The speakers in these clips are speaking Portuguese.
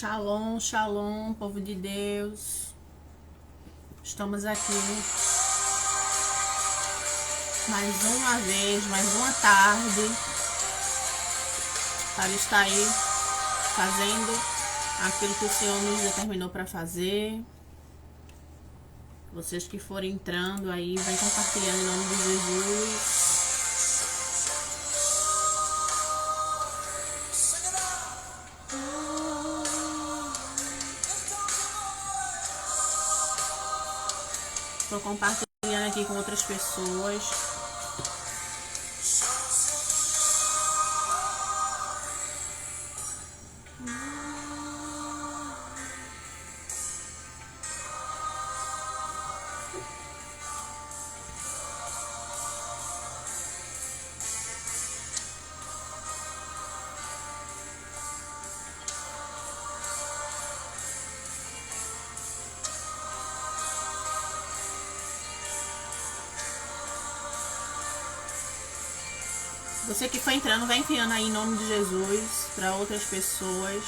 Shalom, shalom, povo de Deus. Estamos aqui mais uma vez, mais uma tarde, para estar aí fazendo aquilo que o Senhor nos determinou para fazer. Vocês que forem entrando aí, vem compartilhando em nome de Jesus. Estou compartilhando aqui com outras pessoas. Você que foi entrando, vai enviando aí em nome de Jesus para outras pessoas.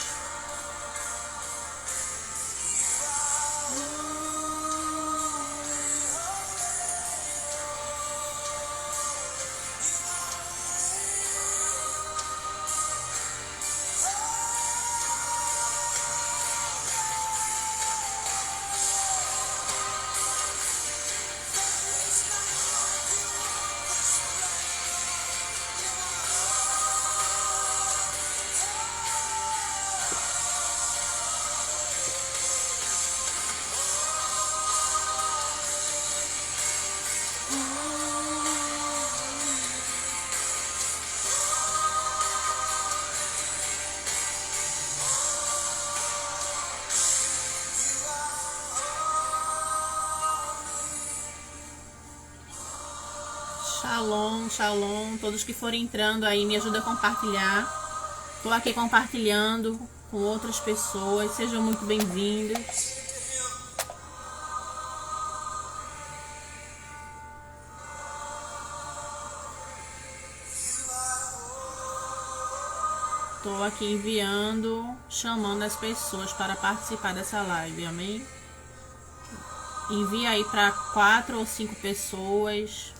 Shalom, shalom. Todos que forem entrando aí, me ajuda a compartilhar. Estou aqui compartilhando com outras pessoas. Sejam muito bem-vindos. Estou aqui enviando, chamando as pessoas para participar dessa live, amém? Envia aí para 4 ou 5 pessoas.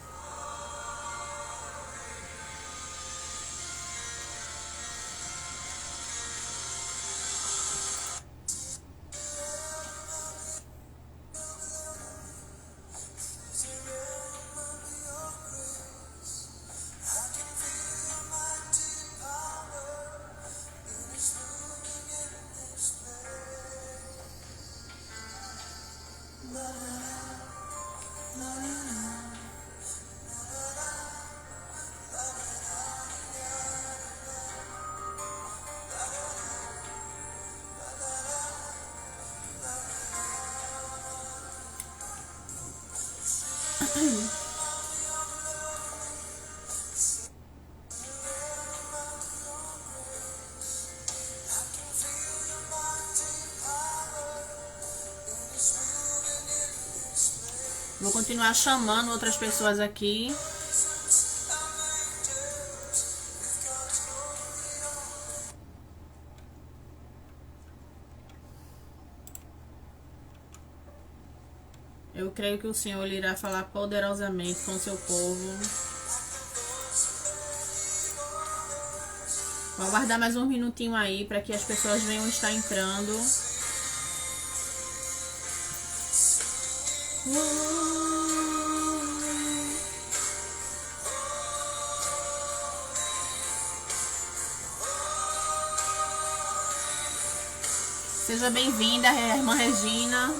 Vou continuar chamando outras pessoas aqui. Eu creio que o Senhor irá falar poderosamente com o seu povo. Vou aguardar mais um minutinho aí para que as pessoas venham estar entrando. Seja bem-vinda, irmã Regina.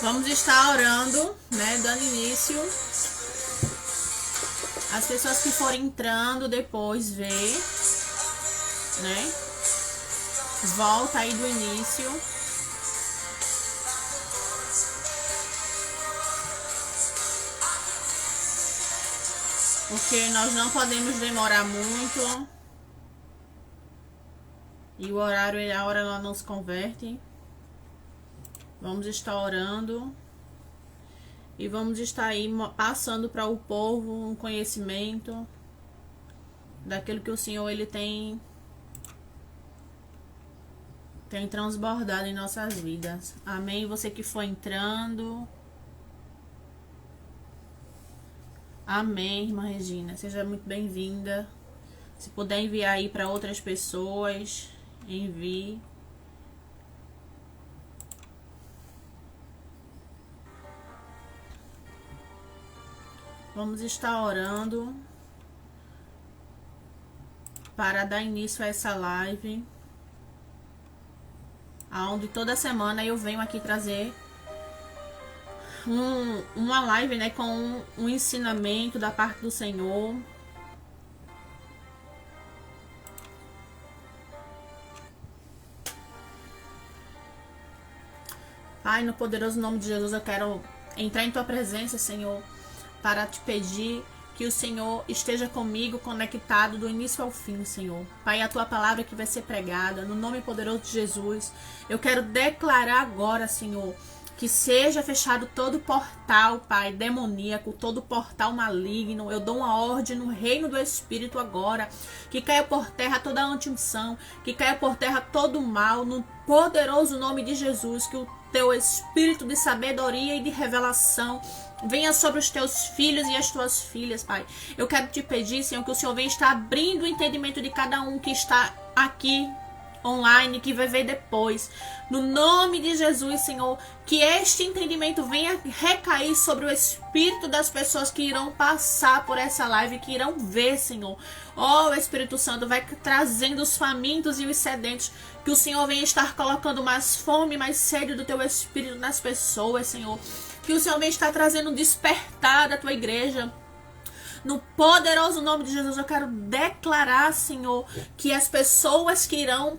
Vamos estar orando, né? Dando início. As pessoas que forem entrando depois vê, né? Volta aí do início. Porque nós não podemos demorar muito. E o horário, a hora ela não se converte. Vamos estar orando. E vamos estar aí passando para o povo um conhecimento daquilo que o Senhor ele tem transbordado em nossas vidas. Amém? Você que for entrando. Amém, irmã Regina. Seja muito bem-vinda. Se puder enviar aí para outras pessoas, envie. Vamos estar orando para dar início a essa live, onde toda semana eu venho aqui trazer uma live, né, com um ensinamento da parte do Senhor. Pai, no poderoso nome de Jesus, eu quero entrar em tua presença, Senhor, para te pedir que o Senhor esteja comigo, conectado do início ao fim, Senhor. Pai, a tua palavra que vai ser pregada, no nome poderoso de Jesus, eu quero declarar agora, Senhor, que seja fechado todo portal, Pai, demoníaco, todo portal maligno. Eu dou uma ordem no reino do Espírito agora, que caia por terra toda a anti-unção, que caia por terra todo o mal, no poderoso nome de Jesus, que o teu espírito de sabedoria e de revelação venha sobre os teus filhos e as tuas filhas, Pai. Eu quero te pedir, Senhor, que o Senhor venha estar abrindo o entendimento de cada um que está aqui online, que vai ver depois. No nome de Jesus, Senhor, que este entendimento venha recair sobre o espírito das pessoas que irão passar por essa live, que irão ver, Senhor. Ó, Espírito Santo, vai trazendo os famintos e os sedentos, que o Senhor venha estar colocando mais fome, mais sede do teu espírito nas pessoas, Senhor. Que o Senhor venha estar trazendo um despertar da tua igreja. No poderoso nome de Jesus, eu quero declarar, Senhor, que as pessoas que irão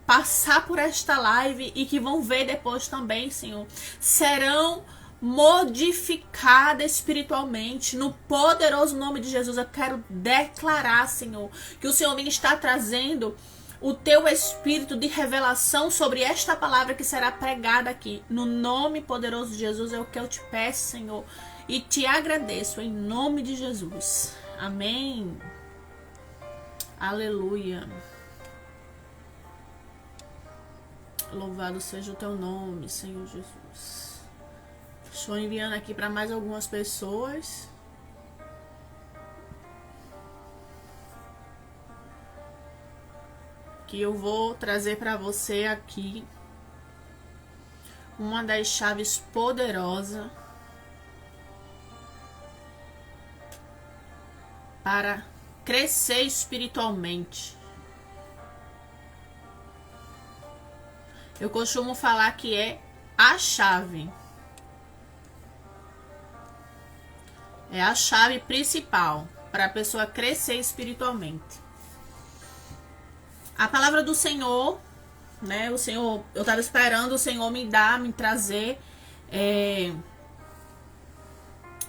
passar por esta live e que vão ver depois também, Senhor, serão modificadas espiritualmente. No poderoso nome de Jesus, eu quero declarar, Senhor, que o Senhor está trazendo o teu espírito de revelação sobre esta palavra que será pregada aqui. No nome poderoso de Jesus é o que eu te peço, Senhor, e te agradeço em nome de Jesus. Amém. Aleluia. Louvado seja o teu nome, Senhor Jesus. Estou enviando aqui para mais algumas pessoas. Que eu vou trazer para você aqui uma das chaves poderosas para crescer espiritualmente. Eu costumo falar que é a chave. É a chave principal para a pessoa crescer espiritualmente. A palavra do Senhor, né? O Senhor, eu estava esperando o Senhor me trazer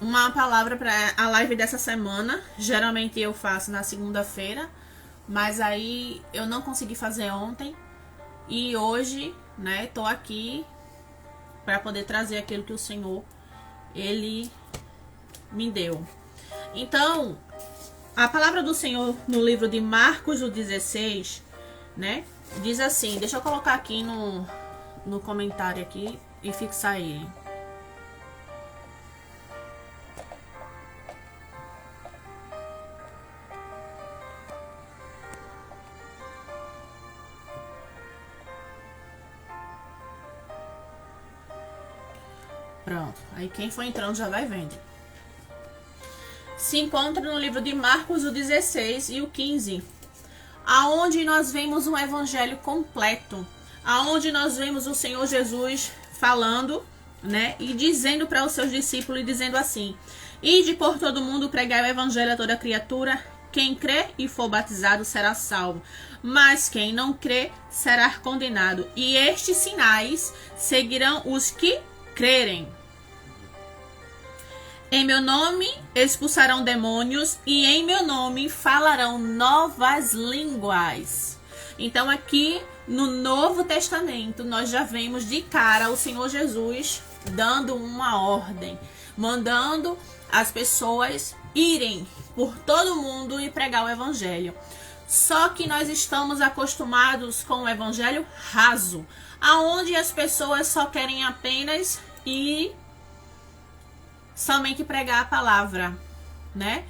uma palavra para a live dessa semana. Geralmente eu faço na segunda-feira, mas aí eu não consegui fazer ontem. E hoje, né, tô aqui para poder trazer aquilo que o Senhor, ele me deu. Então, a palavra do Senhor no livro de Marcos, o 16, né, diz assim, deixa eu colocar aqui no comentário aqui e fixar ele. Pronto, aí quem for entrando já vai vendo. Se encontra no livro de Marcos, o 16 e o 15, aonde nós vemos um evangelho completo, aonde nós vemos o Senhor Jesus falando né? E dizendo para os seus discípulos, dizendo assim: ide por todo mundo pregar o evangelho a toda criatura. Quem crê e for batizado será salvo, mas quem não crê será condenado. E estes sinais seguirão os que crerem. Em meu nome expulsarão demônios e em meu nome falarão novas línguas. Então aqui no Novo Testamento nós já vemos de cara o Senhor Jesus dando uma ordem, mandando as pessoas irem por todo mundo e pregar o evangelho. Só que nós estamos acostumados com o evangelho raso, aonde as pessoas só querem apenas ir somente pregar a palavra, né?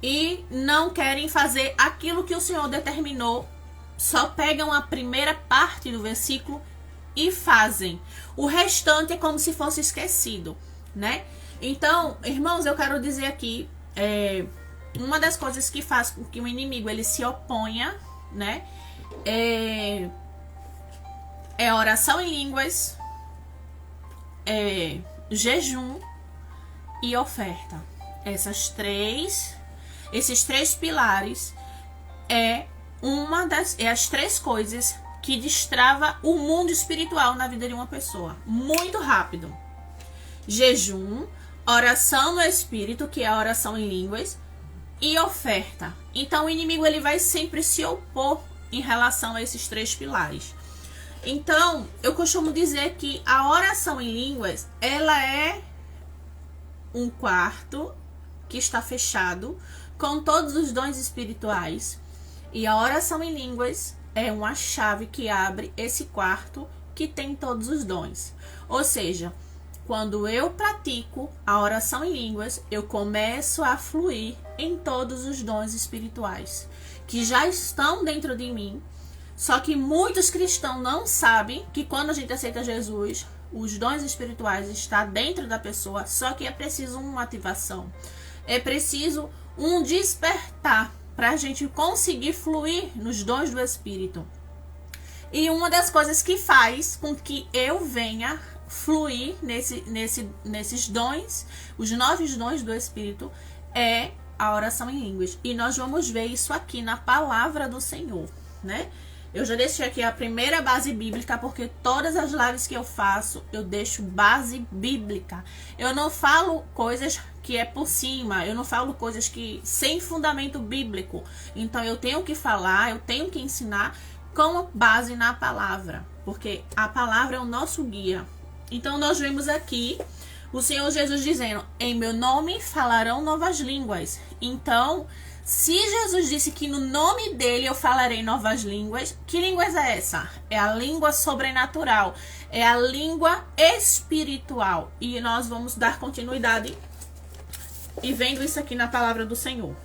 E não querem fazer aquilo que o Senhor determinou. Só pegam a primeira parte do versículo e fazem. O restante é como se fosse esquecido, né? Então, irmãos, eu quero dizer aqui, uma das coisas que faz com que o inimigo ele se oponha, né? É oração em línguas, jejum e oferta. Esses três pilares as três coisas que destrava o mundo espiritual na vida de uma pessoa. Muito rápido. Jejum, oração no espírito, que é a oração em línguas, e oferta. Então o inimigo ele vai sempre se opor em relação a esses três pilares. Então, eu costumo dizer que a oração em línguas, ela é um quarto que está fechado com todos os dons espirituais. E a oração em línguas é uma chave que abre esse quarto que tem todos os dons. Ou seja, quando eu pratico a oração em línguas, eu começo a fluir em todos os dons espirituais que já estão dentro de mim. Só que muitos cristãos não sabem que quando a gente aceita Jesus, os dons espirituais estão dentro da pessoa, só que é preciso uma ativação. É preciso um despertar para a gente conseguir fluir nos dons do Espírito. E uma das coisas que faz com que eu venha fluir nesses dons, os 9 dons do Espírito, é a oração em línguas. E nós vamos ver isso aqui na palavra do Senhor, né? Eu já deixei aqui a primeira base bíblica, porque todas as lives que eu faço, eu deixo base bíblica. Eu não falo coisas que é por cima, eu não falo coisas que sem fundamento bíblico. Então eu tenho que falar, eu tenho que ensinar com base na palavra, porque a palavra é o nosso guia. Então nós vemos aqui o Senhor Jesus dizendo: em meu nome falarão novas línguas. Então, se Jesus disse que no nome dele eu falarei novas línguas, que línguas é essa? É a língua sobrenatural, é a língua espiritual. E nós vamos dar continuidade e vendo isso aqui na palavra do Senhor.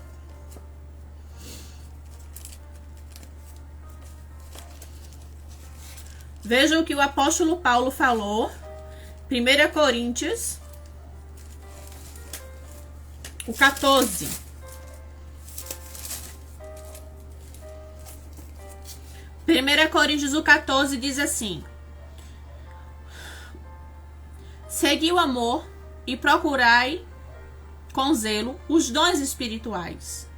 Veja o que o apóstolo Paulo falou, 1 Coríntios, o 14. 1 Coríntios, o 14 diz assim: segui o amor e procurai com zelo os dons espirituais,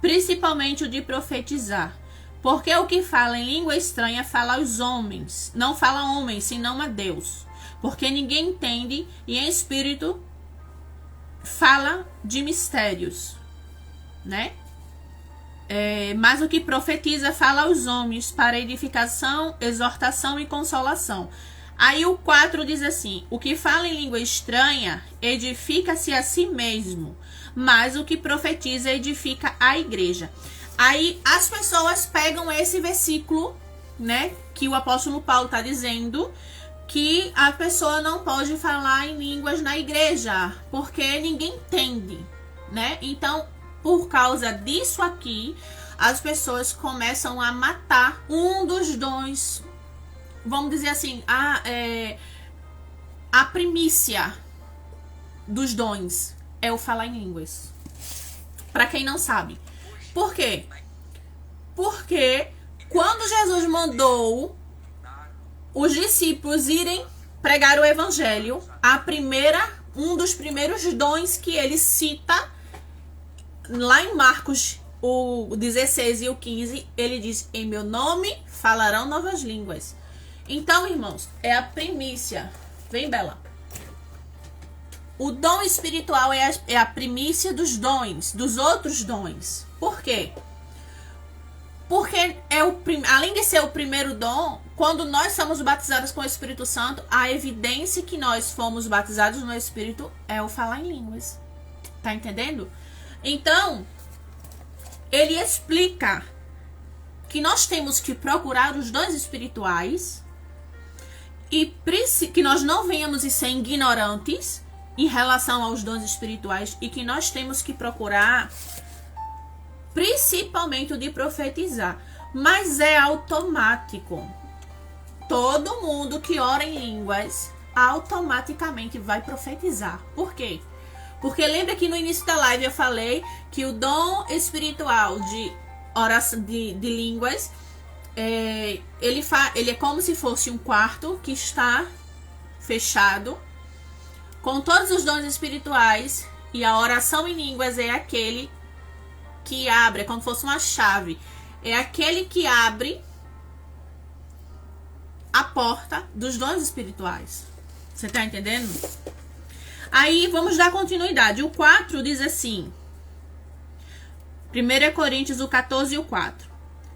principalmente o de profetizar. Porque o que fala em língua estranha fala aos homens, não fala a homens, senão a Deus. Porque ninguém entende, e em espírito fala de mistérios, né? Mas o que profetiza fala aos homens para edificação, exortação e consolação. Aí o 4 diz assim: o que fala em língua estranha edifica-se a si mesmo, mas o que profetiza edifica a igreja. Aí as pessoas pegam esse versículo, né, que o apóstolo Paulo está dizendo que a pessoa não pode falar em línguas na igreja, porque ninguém entende, né? Então, por causa disso aqui, as pessoas começam a matar um dos dons, vamos dizer assim, a primícia dos dons é o falar em línguas. Para quem não sabe. Por quê? Porque quando Jesus mandou os discípulos irem pregar o evangelho, um dos primeiros dons que ele cita lá em Marcos, o 16 e o 15, ele diz: em meu nome falarão novas línguas. Então, irmãos, é a primícia. Vem, Bela. O dom espiritual é a primícia dos dons, dos outros dons. Por quê? Porque além de ser o primeiro dom, quando nós somos batizados com o Espírito Santo, a evidência que nós fomos batizados no Espírito é o falar em línguas. Tá entendendo? Então, ele explica que nós temos que procurar os dons espirituais e que nós não venhamos a ser ignorantes em relação aos dons espirituais e que nós temos que procurar principalmente o de profetizar. Mas é automático. Todo mundo que ora em línguas automaticamente vai profetizar. Por quê? Porque lembra que no início da live eu falei que o dom espiritual de oração de línguas ele é como se fosse um quarto que está fechado com todos os dons espirituais, e a oração em línguas é aquele que abre, é como se fosse uma chave, é aquele que abre a porta dos dons espirituais. Você tá entendendo? Aí vamos dar continuidade. O 4 diz assim, 1 Coríntios, o 14 e o 4.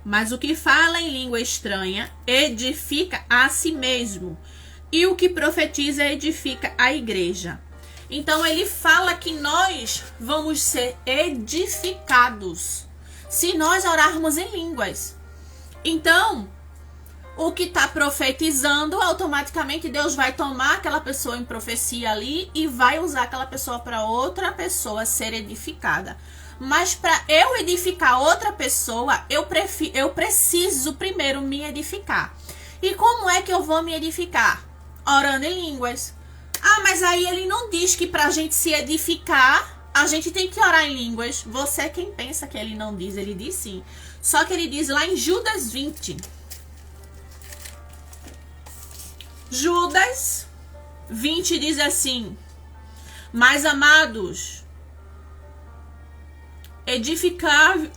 Mas o que fala em língua estranha edifica a si mesmo, e o que profetiza edifica a igreja. Então ele fala que nós vamos ser edificados se nós orarmos em línguas. Então, o que está profetizando, automaticamente Deus vai tomar aquela pessoa em profecia ali e vai usar aquela pessoa para outra pessoa ser edificada. Mas para eu edificar outra pessoa, eu preciso primeiro me edificar. E como é que eu vou me edificar? Orando em línguas. Ah, mas aí ele não diz que pra gente se edificar, a gente tem que orar em línguas. Você é quem pensa que ele não diz, ele diz sim. Só que ele diz lá em Judas 20. Judas 20 diz assim: mas amados, edificando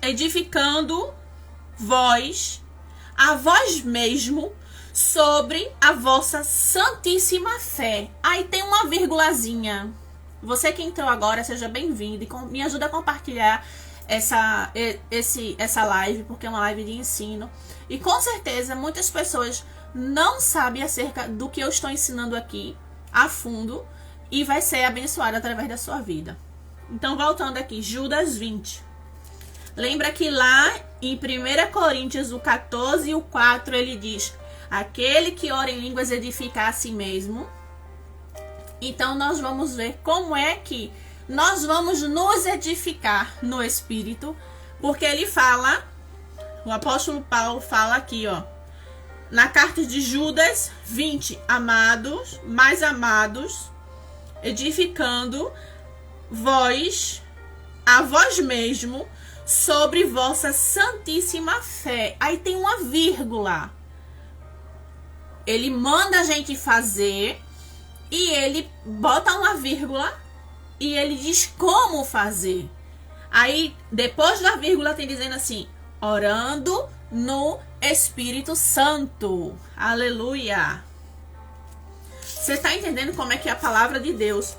a vós mesmo, sobre a vossa santíssima fé. Aí tem uma vírgulazinha. Você que entrou agora, seja bem-vindo e me ajuda a compartilhar essa live, porque é uma live de ensino. E com certeza muitas pessoas não sabem acerca do que eu estou ensinando aqui a fundo e vai ser abençoado através da sua vida. Então, voltando aqui, Judas 20. Lembra que lá em 1 Coríntios, o 14 e o 4, ele diz: aquele que ora em línguas edifica a si mesmo. Então, nós vamos ver como é que nós vamos nos edificar no Espírito. Porque ele fala, o apóstolo Paulo fala aqui, ó, na carta de Judas 20, amados, mais amados, edificando a vós mesmo, sobre vossa santíssima fé. Aí tem uma vírgula. Ele manda a gente fazer e ele bota uma vírgula e ele diz como fazer. Aí, depois da vírgula, tem dizendo assim: orando no Espírito Santo. Aleluia! Você tá entendendo como é que a palavra de Deus,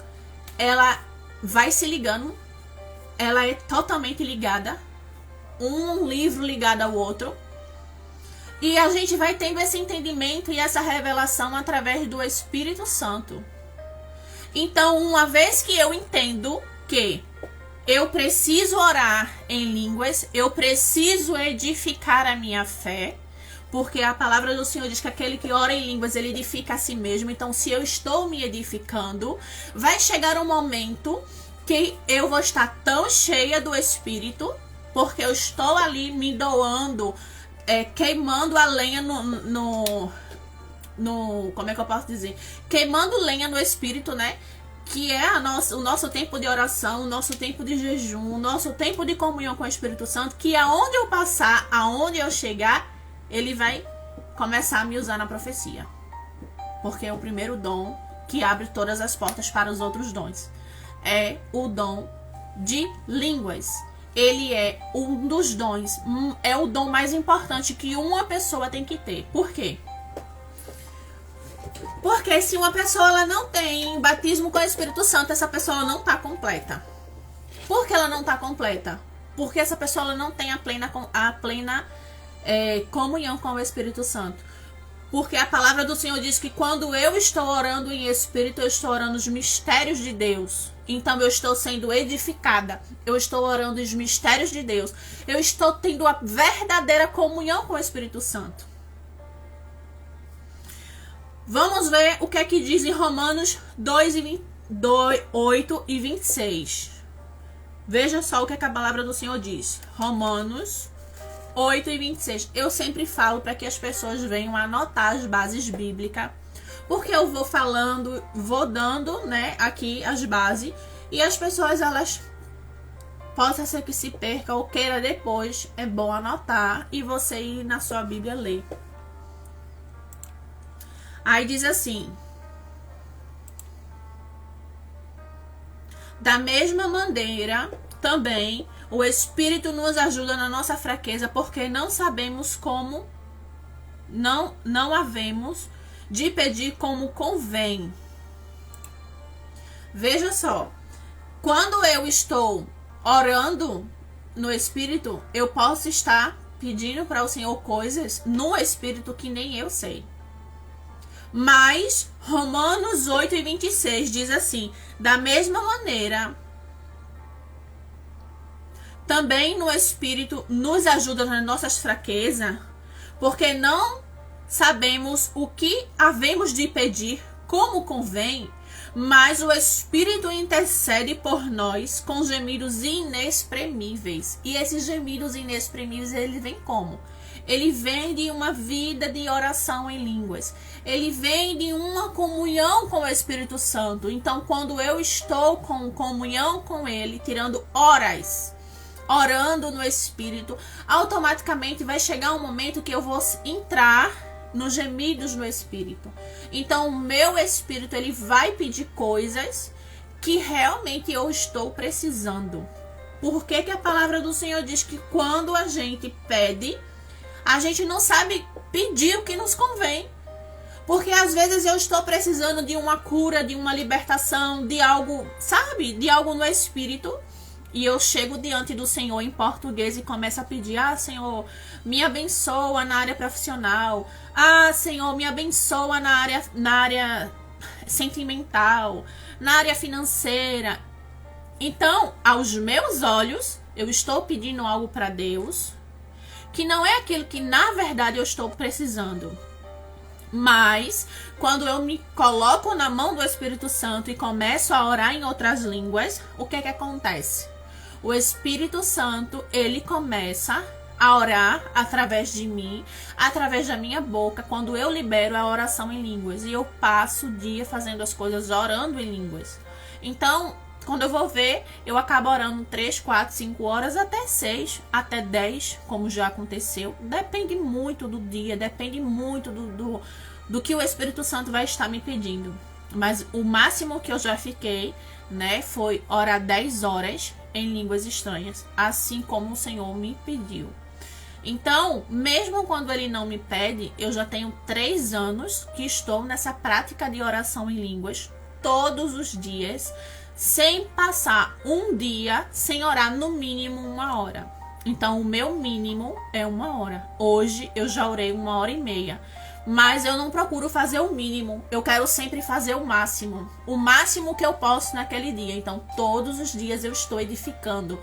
ela vai se ligando? Ela é totalmente ligada. Um livro ligado ao outro. E a gente vai tendo esse entendimento e essa revelação através do Espírito Santo. Então, uma vez que eu entendo que eu preciso orar em línguas, eu preciso edificar a minha fé, porque a palavra do Senhor diz que aquele que ora em línguas, ele edifica a si mesmo. Então, se eu estou me edificando, vai chegar um momento que eu vou estar tão cheia do Espírito, porque eu estou ali me doando, queimando a lenha no como é que eu posso dizer? Queimando lenha no Espírito, né? Que é o nosso tempo de oração, o nosso tempo de jejum, o nosso tempo de comunhão com o Espírito Santo, que aonde eu passar, aonde eu chegar, ele vai começar a me usar na profecia. porque é o primeiro dom que abre todas as portas para os outros dons. É o dom de línguas. Ele é um dos dons, é o dom mais importante que uma pessoa tem que ter. Por quê? Porque se uma pessoa ela não tem batismo com o Espírito Santo, essa pessoa não está completa. Por que ela não está completa? Porque essa pessoa ela não tem a plena comunhão com o Espírito Santo. Porque a palavra do Senhor diz que quando eu estou orando em Espírito, eu estou orando os mistérios de Deus. Então eu estou sendo edificada. Eu estou orando os mistérios de Deus. Eu estou tendo a verdadeira comunhão com o Espírito Santo. Vamos ver o que é que diz em Romanos 8 e 26. Veja só o que é que a palavra do Senhor diz. Romanos 8 e 26. Eu sempre falo para que as pessoas venham anotar as bases bíblicas. Porque eu vou falando, vou dando, né, aqui as bases. E as pessoas, elas possa ser que se perca ou queira depois. É bom anotar e você ir na sua Bíblia ler. Aí diz assim: da mesma maneira, também o Espírito nos ajuda na nossa fraqueza, porque não sabemos como, não havemos de pedir como convém. Veja só, quando eu estou orando no Espírito, eu posso estar pedindo para o Senhor coisas no Espírito que nem eu sei. Mas Romanos 8 e 26 diz assim: da mesma maneira, também no Espírito nos ajuda nas nossas fraquezas, porque não sabemos o que havemos de pedir como convém, mas o Espírito intercede por nós com gemidos inexprimíveis. E esses gemidos inexprimíveis, ele vem como? Ele vem de uma vida de oração em línguas. Ele vem de uma comunhão com o Espírito Santo. Então, quando eu estou com comunhão com Ele, tirando horas, orando no Espírito, automaticamente vai chegar um momento que eu vou entrar nos gemidos no Espírito. Então, o meu Espírito, ele vai pedir coisas que realmente eu estou precisando. Por que que a palavra do Senhor diz que quando a gente pede, a gente não sabe pedir o que nos convém? Porque às vezes eu estou precisando de uma cura, de uma libertação, de algo, sabe? De algo no Espírito. E eu chego diante do Senhor em português e começo a pedir: ah, Senhor, me abençoa na área profissional. Ah, Senhor, me abençoa na área sentimental, na área financeira. Então, aos meus olhos, eu estou pedindo algo para Deus que não é aquilo que na verdade eu estou precisando. Mas quando eu me coloco na mão do Espírito Santo e começo a orar em outras línguas, o que é que acontece? O Espírito Santo, ele começa a orar através de mim, através da minha boca, quando eu libero a oração em línguas. E eu passo o dia fazendo as coisas orando em línguas. Então, quando eu vou ver, eu acabo orando 3, 4, 5 horas, até 6, até 10, como já aconteceu. Depende muito do dia, depende muito do que o Espírito Santo vai estar me pedindo. Mas o máximo que eu já fiquei, né, foi orar 10 horas em línguas estranhas, assim como o Senhor me pediu. Então, mesmo quando ele não me pede, eu já tenho 3 anos que estou nessa prática de oração em línguas, todos os dias, sem passar um dia sem orar no mínimo 1 hora. Então, o meu mínimo é 1 hora. Hoje, eu já orei 1h30. Mas eu não procuro fazer o mínimo. Eu quero sempre fazer o máximo. O máximo que eu posso naquele dia. Então, todos os dias eu estou edificando.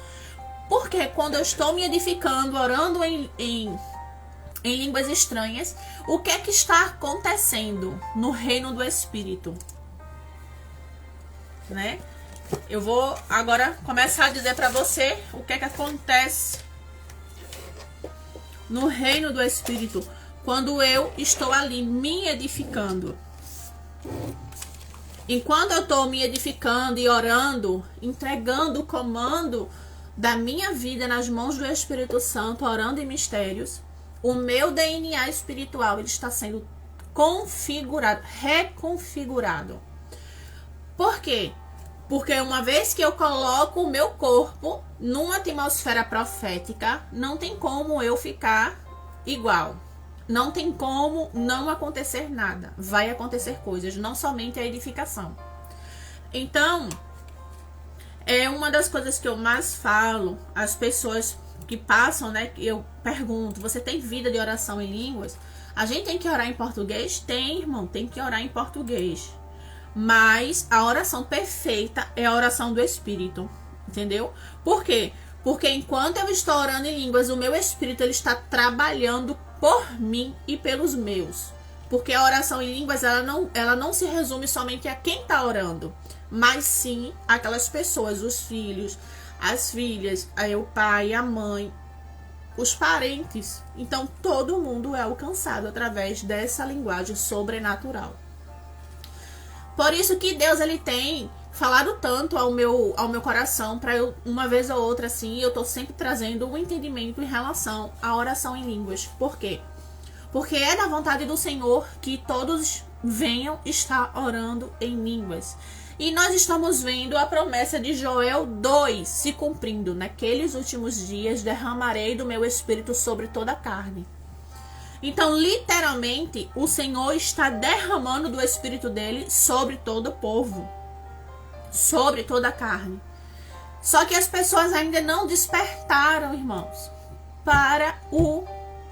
Porque quando eu estou me edificando, orando em línguas estranhas, o que é que está acontecendo no reino do Espírito? Né? Eu vou agora começar a dizer para você o que é que acontece no reino do Espírito quando eu estou ali me edificando. Enquanto eu estou me edificando e orando, entregando o comando da minha vida nas mãos do Espírito Santo, orando em mistérios, o meu DNA espiritual ele está sendo configurado, reconfigurado. Por quê? Porque uma vez que eu coloco o meu corpo numa atmosfera profética, não tem como eu ficar igual. Não tem como não acontecer nada. Vai acontecer coisas, não somente a edificação. Então, é uma das coisas que eu mais falo às pessoas que passam, né? Eu pergunto, você tem vida de oração em línguas? A gente tem que orar em português? Tem, irmão, tem que orar em português. Mas a oração perfeita é a oração do Espírito, entendeu? Por quê? Porque enquanto eu estou orando em línguas, o meu Espírito ele está trabalhando por mim e pelos meus. Porque a oração em línguas, ela não se resume somente a quem está orando, mas sim aquelas pessoas, os filhos, as filhas, o pai, a mãe, os parentes. Então, todo mundo é alcançado através dessa linguagem sobrenatural. Por isso que Deus ele tem falado tanto ao meu coração, para eu, uma vez ou outra, assim, eu tô sempre trazendo um entendimento em relação à oração em línguas. Por quê? Porque é da vontade do Senhor que todos venham estar orando em línguas. E nós estamos vendo a promessa de Joel 2 se cumprindo. Naqueles últimos dias derramarei do meu espírito sobre toda a carne. Então, literalmente, o Senhor está derramando do espírito dele sobre todo o povo. Sobre toda a carne. Só que as pessoas ainda não despertaram, irmãos, para o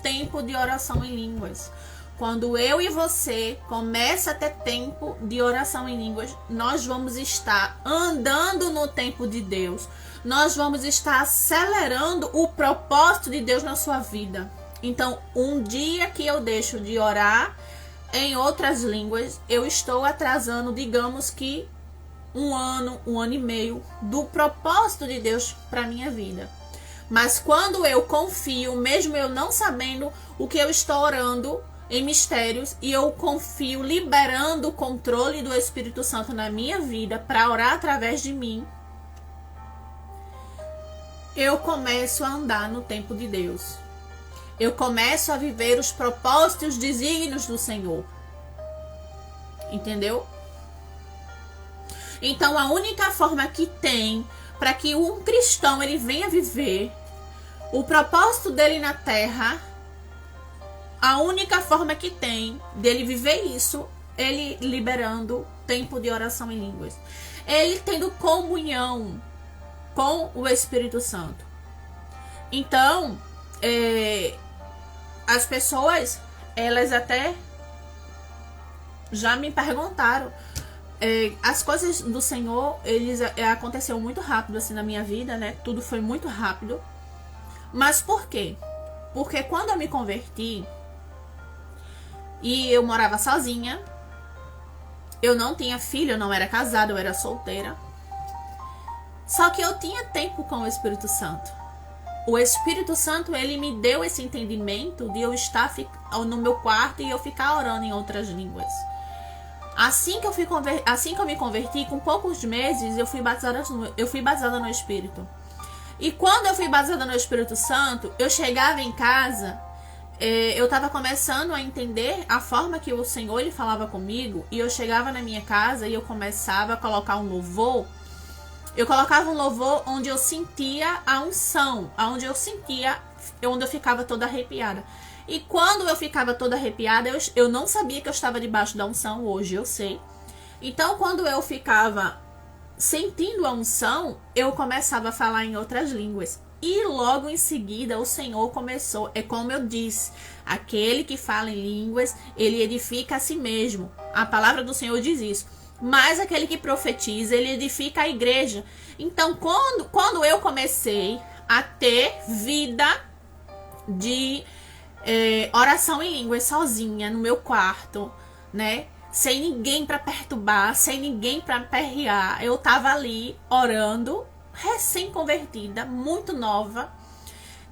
tempo de oração em línguas. Quando eu e você começa a ter tempo de oração em línguas, nós vamos estar andando no tempo de Deus. Nós vamos estar acelerando o propósito de Deus na sua vida. Então, um dia que eu deixo de orar em outras línguas, eu estou atrasando, digamos que, um ano e meio do propósito de Deus para minha vida. Mas quando eu confio, mesmo eu não sabendo o que eu estou orando em mistérios, e eu confio liberando o controle do Espírito Santo na minha vida para orar através de mim, eu começo a andar no tempo de Deus. Eu começo a viver os propósitos e os desígnios do Senhor. Entendeu? Então, a única forma que tem para que um cristão ele venha viver o propósito dele na terra, a única forma que tem dele viver isso, ele liberando tempo de oração em línguas. Ele tendo comunhão com o Espírito Santo. Então, as pessoas, elas até já me perguntaram. As coisas do Senhor, aconteceu muito rápido assim na minha vida, né? Tudo foi muito rápido. Mas por quê? Porque quando eu me converti e eu morava sozinha, eu não tinha filho, eu não era casada, eu era solteira. Só que eu tinha tempo com o Espírito Santo. O Espírito Santo, ele me deu esse entendimento de eu estar no meu quarto e eu ficar orando em outras línguas. Assim que eu me converti, com poucos meses, eu fui batizada no Espírito. E quando eu fui batizada no Espírito Santo, eu chegava em casa, eu estava começando a entender a forma que o Senhor ele falava comigo, e eu chegava na minha casa e eu começava a colocar um louvor. Eu colocava um louvor onde eu sentia a unção, onde eu ficava toda arrepiada. E quando eu ficava toda arrepiada, eu não sabia que eu estava debaixo da unção, hoje eu sei. Então, quando eu ficava sentindo a unção, eu começava a falar em outras línguas. E logo em seguida, o Senhor começou, é como eu disse, aquele que fala em línguas, ele edifica a si mesmo. A palavra do Senhor diz isso. Mas aquele que profetiza, ele edifica a igreja. Então, quando eu comecei a ter vida de oração em línguas sozinha no meu quarto, né? Sem ninguém para perturbar, sem ninguém para perrear. Eu tava ali orando, recém-convertida, muito nova.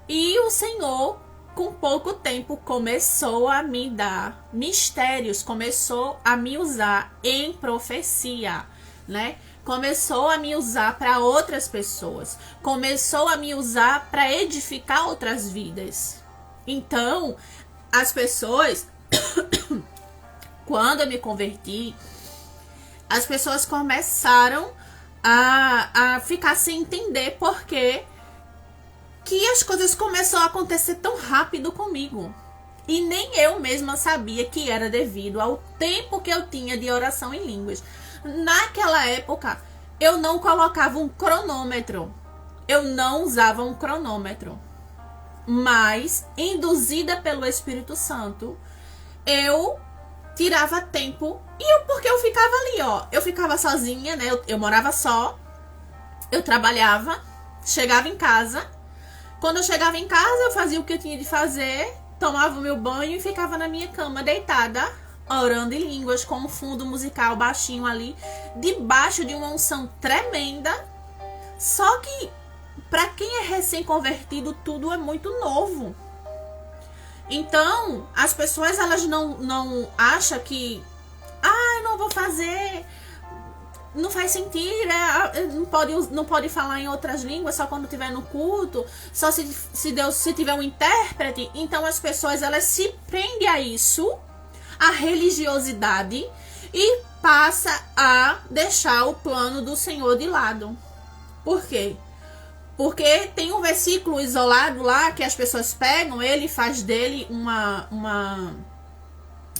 E o Senhor, com pouco tempo, começou a me dar mistérios, começou a me usar em profecia, né? Começou a me usar para outras pessoas, começou a me usar para edificar outras vidas. Então, as pessoas quando eu me converti, as pessoas começaram a ficar sem entender por que as coisas começaram a acontecer tão rápido comigo. E nem eu mesma sabia que era devido ao tempo que eu tinha de oração em línguas. Naquela época, eu não colocava um cronômetro. Eu não usava um cronômetro. Mas, induzida pelo Espírito Santo, eu tirava tempo. Porque eu ficava ali, ó. Eu ficava sozinha, né? Eu morava só. Eu trabalhava. Chegava em casa. Quando eu chegava em casa, eu fazia o que eu tinha de fazer. Tomava o meu banho e ficava na minha cama, deitada, orando em línguas, com um fundo musical baixinho ali, debaixo de uma unção tremenda. Só que, para quem é recém-convertido, tudo é muito novo. Então, as pessoas, elas não acham que, eu não vou fazer, não faz sentido, não pode falar em outras línguas só quando estiver no culto, só se tiver um intérprete. Então as pessoas, elas se prendem a isso, a religiosidade, e passa a deixar o plano do Senhor de lado. Por quê? Porque tem um versículo isolado lá que as pessoas pegam, ele faz dele uma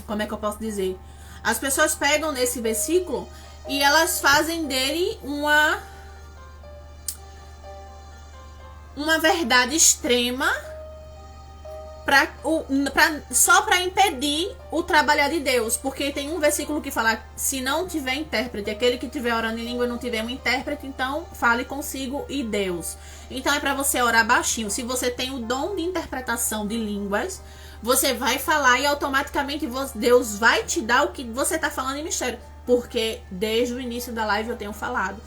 como é que eu posso dizer? As pessoas pegam nesse versículo e elas fazem dele uma verdade extrema só para impedir o trabalhar de Deus. Porque tem um versículo que fala: se não tiver intérprete, aquele que estiver orando em língua e não tiver um intérprete, então fale consigo e Deus. Então é para você orar baixinho. Se você tem o dom de interpretação de línguas, você vai falar e automaticamente Deus vai te dar o que você está falando em mistério. Porque desde o início da live eu tenho falado,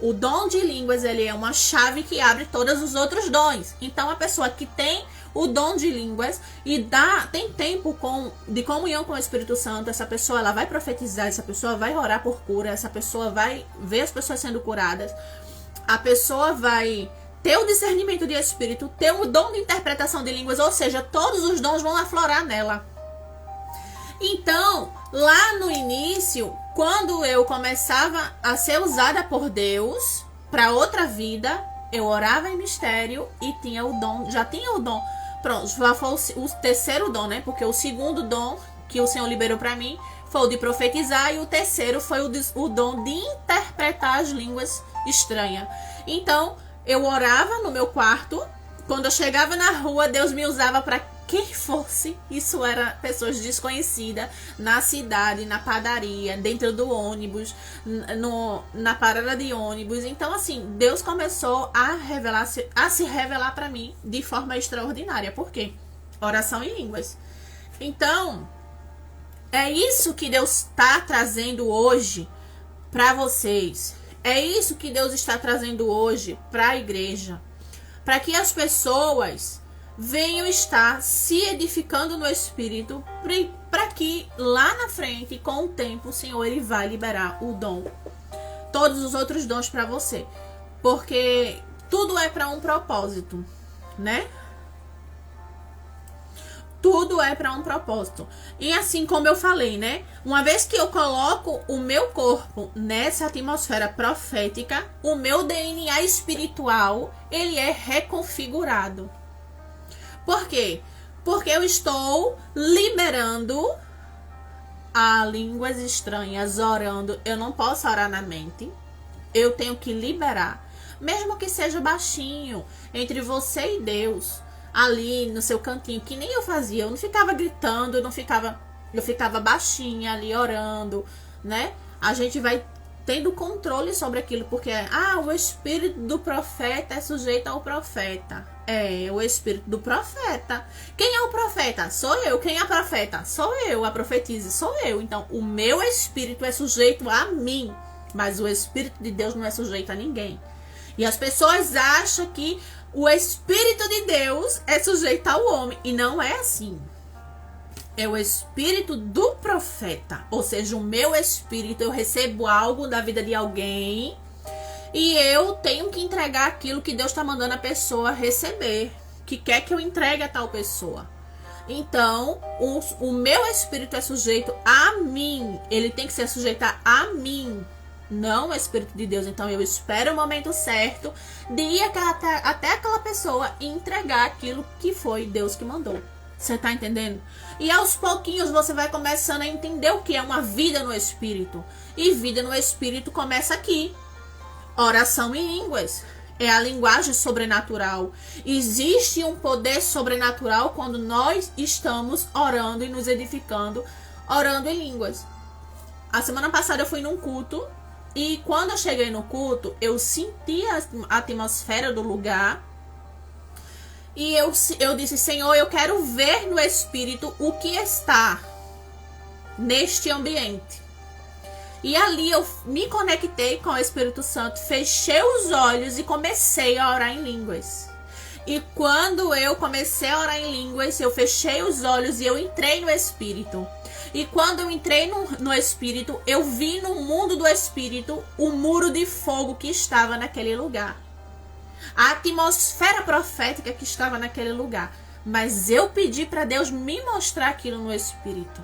o dom de línguas, ele é uma chave que abre todos os outros dons. Então a pessoa que tem o dom de línguas e tem tempo de comunhão com o Espírito Santo, essa pessoa, ela vai profetizar, essa pessoa vai orar por cura, essa pessoa vai ver as pessoas sendo curadas, a pessoa vai ter o discernimento de espírito, ter o dom de interpretação de línguas, ou seja, todos os dons vão aflorar nela. Então, lá no início, quando eu começava a ser usada por Deus para outra vida, eu orava em mistério e já tinha o dom. Pronto, já foi o terceiro dom, né? Porque o segundo dom que o Senhor liberou para mim foi o de profetizar, e o terceiro foi o dom de interpretar as línguas estranhas. Então, eu orava no meu quarto. Quando eu chegava na rua, Deus me usava para quem fosse. Isso era pessoas desconhecidas na cidade, na padaria, dentro do ônibus, na parada de ônibus. Então, assim, Deus começou a se revelar para mim de forma extraordinária. Por quê? Oração em línguas. Então, é isso que Deus está trazendo hoje para vocês. É isso que Deus está trazendo hoje para a igreja. Para que as pessoas venham estar se edificando no Espírito, para que lá na frente, com o tempo, o Senhor, ele vai liberar o dom, todos os outros dons para você, porque tudo é para um propósito, né? Tudo é para um propósito. E assim como eu falei, né? Uma vez que eu coloco o meu corpo nessa atmosfera profética, o meu DNA espiritual, ele é reconfigurado. Por quê? Porque eu estou liberando a línguas estranhas, orando. Eu não posso orar na mente. Eu tenho que liberar. Mesmo que seja baixinho, entre você e Deus, ali no seu cantinho, que nem eu fazia. Eu não ficava gritando, eu ficava baixinha ali orando, né? A gente vai tendo controle sobre aquilo, porque o espírito do profeta é sujeito ao profeta. É o espírito do profeta. Quem é o profeta? Sou eu. Quem é a profeta? Sou eu. A profetisa sou eu. Então, o meu espírito é sujeito a mim, mas o Espírito de Deus não é sujeito a ninguém. E as pessoas acham que o Espírito de Deus é sujeito ao homem, e não é assim. É o espírito do profeta, ou seja, o meu espírito. Eu recebo algo da vida de alguém e eu tenho que entregar aquilo que Deus está mandando a pessoa receber, que quer que eu entregue a tal pessoa. Então, o meu espírito é sujeito a mim. Ele tem que ser sujeito a mim, não o Espírito de Deus. Então, eu espero o momento certo de ir até aquela pessoa e entregar aquilo que foi Deus que mandou. Você tá entendendo? E aos pouquinhos você vai começando a entender o que é uma vida no Espírito. E vida no Espírito começa aqui. Oração em línguas. É a linguagem sobrenatural. Existe um poder sobrenatural quando nós estamos orando e nos edificando, orando em línguas. A semana passada eu fui num culto e quando eu cheguei no culto, eu senti a atmosfera do lugar e eu disse, Senhor, eu quero ver no Espírito o que está neste ambiente. E ali eu me conectei com o Espírito Santo, fechei os olhos e comecei a orar em línguas. E quando eu comecei a orar em línguas, eu fechei os olhos e eu entrei no Espírito. E quando eu entrei no Espírito, eu vi no mundo do Espírito o muro de fogo que estava naquele lugar. A atmosfera profética que estava naquele lugar. Mas eu pedi para Deus me mostrar aquilo no Espírito.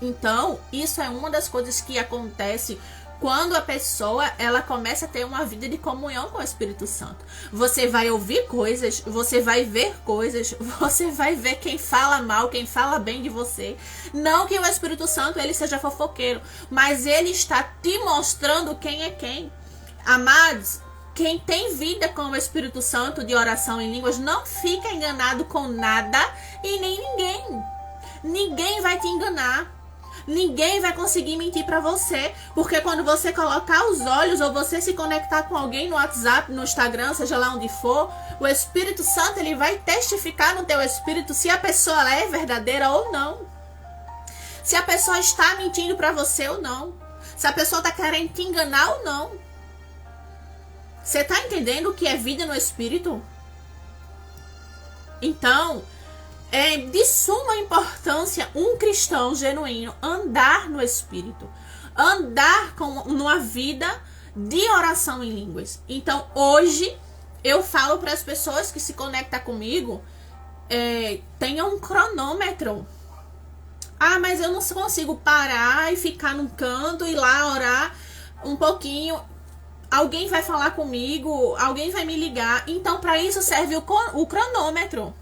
Então, isso é uma das coisas que acontece quando a pessoa ela começa a ter uma vida de comunhão com o Espírito Santo. Você vai ouvir coisas, você vai ver coisas, você vai ver quem fala mal, quem fala bem de você. Não que o Espírito Santo ele seja fofoqueiro, mas ele está te mostrando quem é quem. Amados, quem tem vida com o Espírito Santo de oração em línguas não fica enganado com nada e nem ninguém. Ninguém vai te enganar. Ninguém vai conseguir mentir para você, porque quando você colocar os olhos ou você se conectar com alguém no WhatsApp, no Instagram, seja lá onde for, o Espírito Santo ele vai testificar no teu espírito se a pessoa é verdadeira ou não. Se a pessoa está mentindo para você ou não. Se a pessoa está querendo te enganar ou não. Você está entendendo o que é vida no Espírito? Então, é de suma importância um cristão genuíno andar no Espírito. Andar numa vida de oração em línguas. Então, hoje, eu falo para as pessoas que se conectam comigo, tenha um cronômetro. Ah, mas eu não consigo parar e ficar num canto e lá orar um pouquinho. Alguém vai falar comigo, alguém vai me ligar. Então, para isso serve o cronômetro.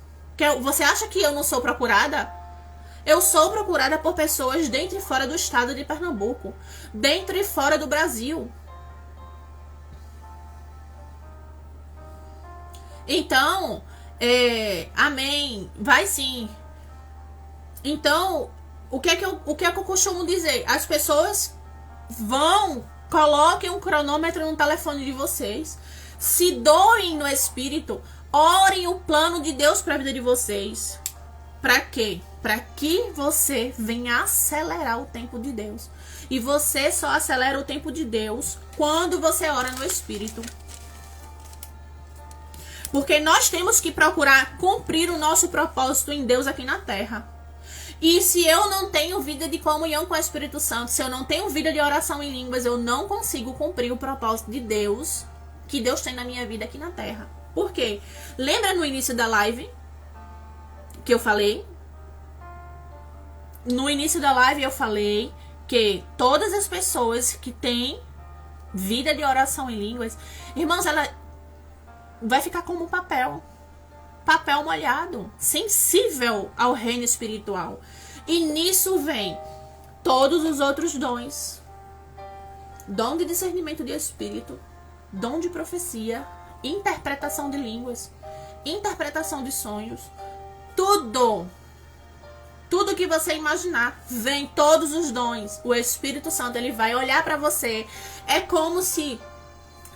Você acha que eu não sou procurada? Eu sou procurada por pessoas dentro e fora do estado de Pernambuco. Dentro e fora do Brasil. Então, amém. Vai sim. Então, o que é que eu costumo dizer? As pessoas coloquem um cronômetro no telefone de vocês. Se doem no Espírito. Orem o plano de Deus para a vida de vocês. Para quê? Para que você venha acelerar o tempo de Deus. E você só acelera o tempo de Deus quando você ora no Espírito. Porque nós temos que procurar cumprir o nosso propósito em Deus aqui na terra. E se eu não tenho vida de comunhão com o Espírito Santo, se eu não tenho vida de oração em línguas, eu não consigo cumprir o propósito de Deus que Deus tem na minha vida aqui na terra. Por quê? Lembra no início da live que eu falei? No início da live eu falei que todas as pessoas que têm vida de oração em línguas, irmãos, ela vai ficar como um papel molhado, sensível ao reino espiritual. E nisso vem todos os outros dons. Dom de discernimento de espírito, dom de profecia, interpretação de línguas, interpretação de sonhos, tudo que você imaginar, vem todos os dons. O Espírito Santo, ele vai olhar para você. É como se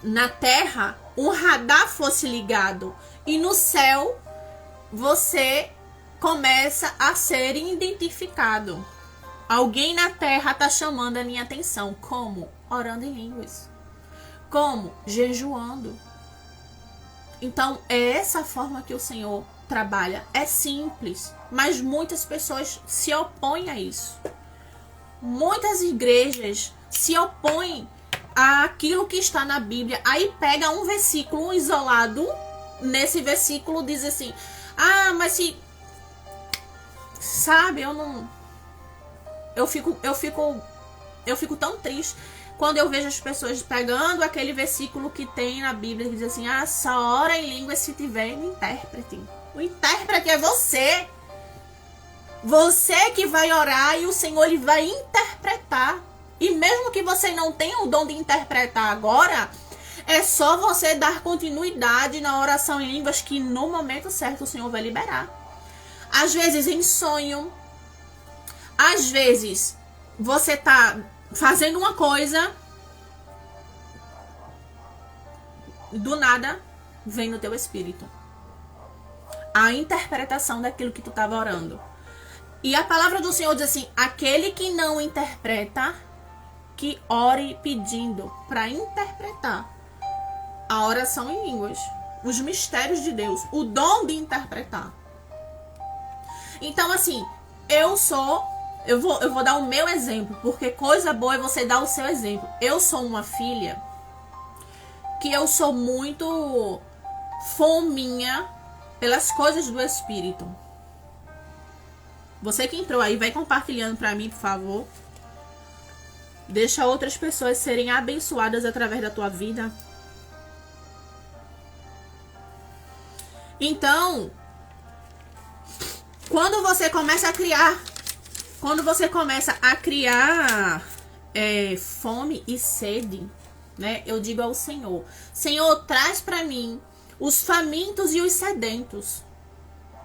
na terra um radar fosse ligado e no céu você começa a ser identificado. Alguém na terra está chamando a minha atenção. Como? Orando em línguas. Como? Jejuando. Então, é essa forma que o Senhor trabalha. É simples, mas muitas pessoas se opõem a isso. Muitas igrejas se opõem àquilo que está na Bíblia. Aí pega um versículo isolado. Nesse versículo diz assim: ah, mas se sabe, eu fico tão triste quando eu vejo as pessoas pegando aquele versículo que tem na Bíblia que diz assim: ah, só ora em línguas se tiver um intérprete. O intérprete é você. Você que vai orar e o Senhor ele vai interpretar. E mesmo que você não tenha o dom de interpretar agora, é só você dar continuidade na oração em línguas que no momento certo o Senhor vai liberar. Às vezes em sonho, às vezes você tá fazendo uma coisa, do nada vem no teu espírito a interpretação daquilo que tu estava orando. E a palavra do Senhor diz assim: aquele que não interpreta, que ore pedindo para interpretar a oração em línguas, os mistérios de Deus, o dom de interpretar. Então, assim, eu vou dar o meu exemplo, porque coisa boa é você dar o seu exemplo. Eu sou uma filha que eu sou muito fominha pelas coisas do Espírito. Você que entrou aí, vai compartilhando para mim, por favor. Deixa outras pessoas serem abençoadas através da tua vida. Então, quando você começa a criar fome e sede, né? Eu digo ao Senhor: Senhor, traz para mim os famintos e os sedentos,